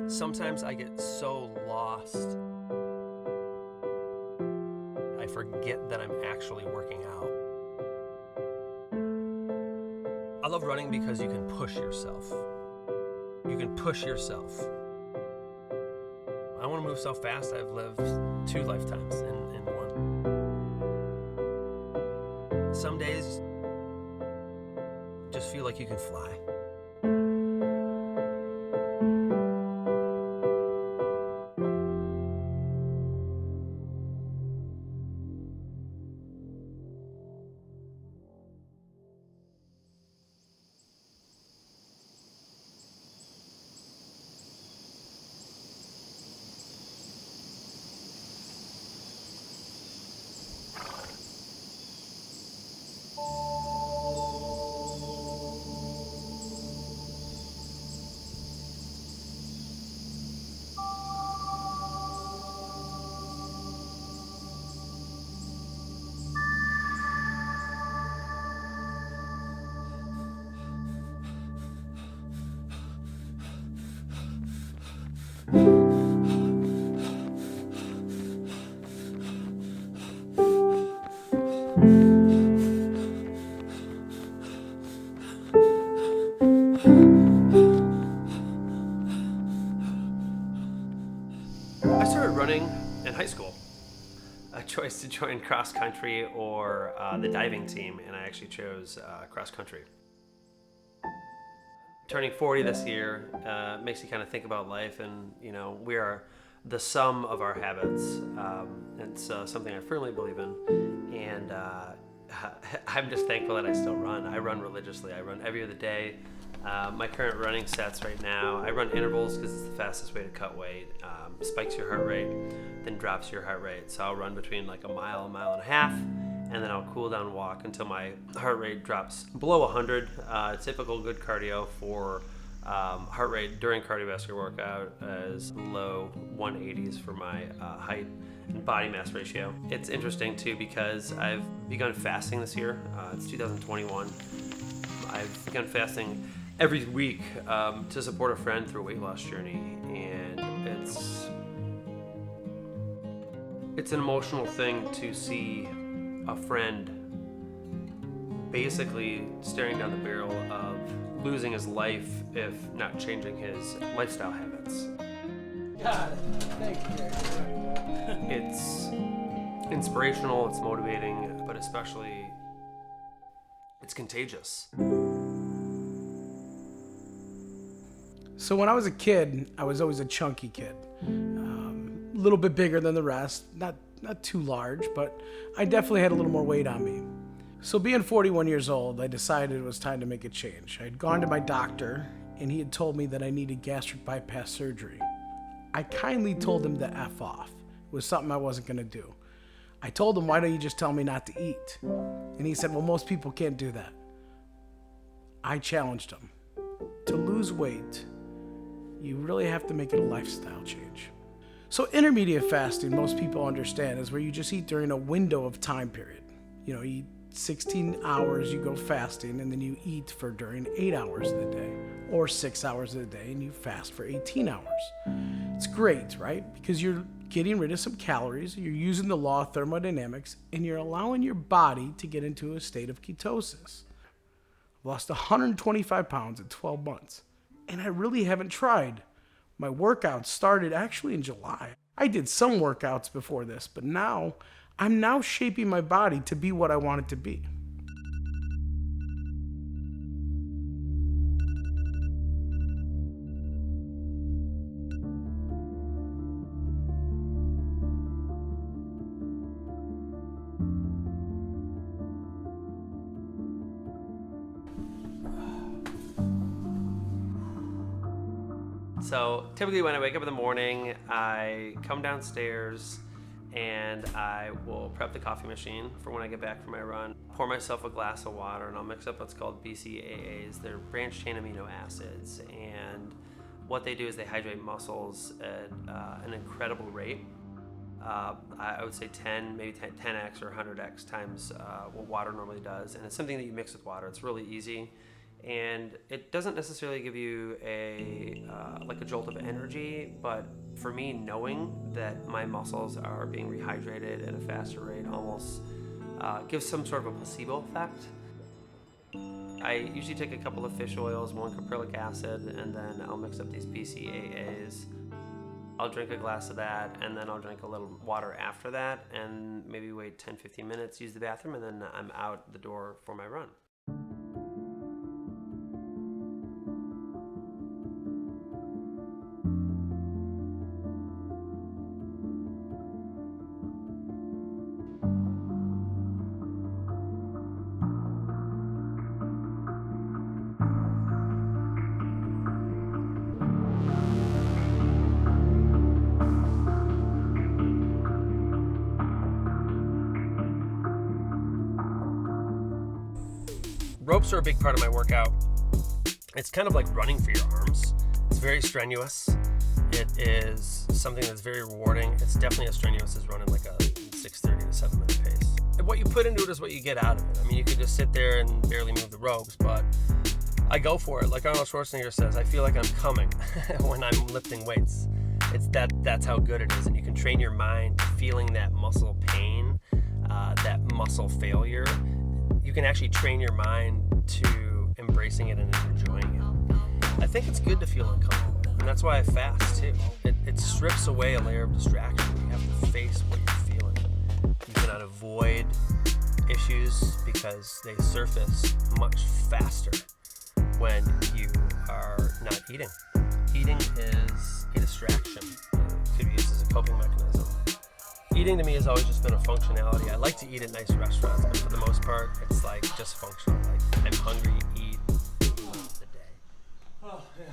Sometimes I get so lost, I forget that I'm actually working out. I love running because you can push yourself. You can push yourself. I want to move so fast, I've lived 2 lifetimes in one. Some days just feel like you can fly. I started running in high school. A choice to join cross country or the diving team, and I actually chose cross country. Turning 40 this year makes you kind of think about life, and we are the sum of our habits. It's something I firmly believe in, and I'm just thankful that I still run. I run religiously. I run every other day. My current running sets right now, I run intervals because it's the fastest way to cut weight. Spikes your heart rate, then drops your heart rate. So I'll run between like a mile and a half, and then I'll cool down walk until my heart rate drops below 100. Typical good cardio for heart rate during cardiovascular workout is low 180s for my height and body mass ratio. It's interesting too because I've begun fasting this year. It's 2021. I've begun fasting every week to support a friend through a weight loss journey, and it's an emotional thing to see a friend basically staring down the barrel of losing his life if not changing his lifestyle habits. Got it. Thank you. It's inspirational, it's motivating, but especially it's contagious. So when I was a kid, I was always a chunky kid. A little bit bigger than the rest, not too large, but I definitely had a little more weight on me. So being 41 years old, I decided it was time to make a change. I had gone to my doctor, and he had told me that I needed gastric bypass surgery. I kindly told him to F off. It was something I wasn't going to do. I told him, why don't you just tell me not to eat? And he said, well, most people can't do that. I challenged him. To lose weight, you really have to make it a lifestyle change. So intermediate fasting, most people understand, is where you just eat during a window of time period. You eat 16 hours, you go fasting, and then you eat for during 8 hours of the day, or 6 hours of the day, and you fast for 18 hours. It's great, right? Because you're getting rid of some calories, you're using the law of thermodynamics, and you're allowing your body to get into a state of ketosis. I've lost 125 pounds in 12 months, and I really haven't tried. My workouts started actually in July. I did some workouts before this, but I'm now shaping my body to be what I want it to be. So typically when I wake up in the morning, I come downstairs and I will prep the coffee machine for when I get back from my run. Pour myself a glass of water and I'll mix up what's called BCAAs. They're branched chain amino acids, and what they do is they hydrate muscles at an incredible rate. I would say 10, maybe 10x or 100x times what water normally does. And it's something that you mix with water. It's really easy. And it doesn't necessarily give you a a jolt of energy, but for me, knowing that my muscles are being rehydrated at a faster rate almost gives some sort of a placebo effect. I usually take a couple of fish oils, 1 caprylic acid, and then I'll mix up these BCAAs. I'll drink a glass of that, and then I'll drink a little water after that, and maybe wait 10-15 minutes, use the bathroom, and then I'm out the door for my run. Ropes are a big part of my workout. It's kind of like running for your arms. It's very strenuous. It is something that's very rewarding. It's definitely as strenuous as running like a 6:30 to 7 minute pace. And what you put into it is what you get out of it. I mean, you could just sit there and barely move the ropes, but I go for it. Like Arnold Schwarzenegger says, I feel like I'm coming when I'm lifting weights. That's how good it is. And you can train your mind to feeling that muscle pain, that muscle failure. You can actually train your mind to embracing it and enjoying it. I think it's good to feel uncomfortable, and that's why I fast too. It strips away a layer of distraction. You have to face what you're feeling. You cannot avoid issues because they surface much faster when you are not eating. Eating is a distraction. It could be used as a coping mechanism. Eating to me has always just been a functionality. I like to eat at nice restaurants, but for the most part, it's like just functional. Like I'm hungry, eat the day. Oh, yeah.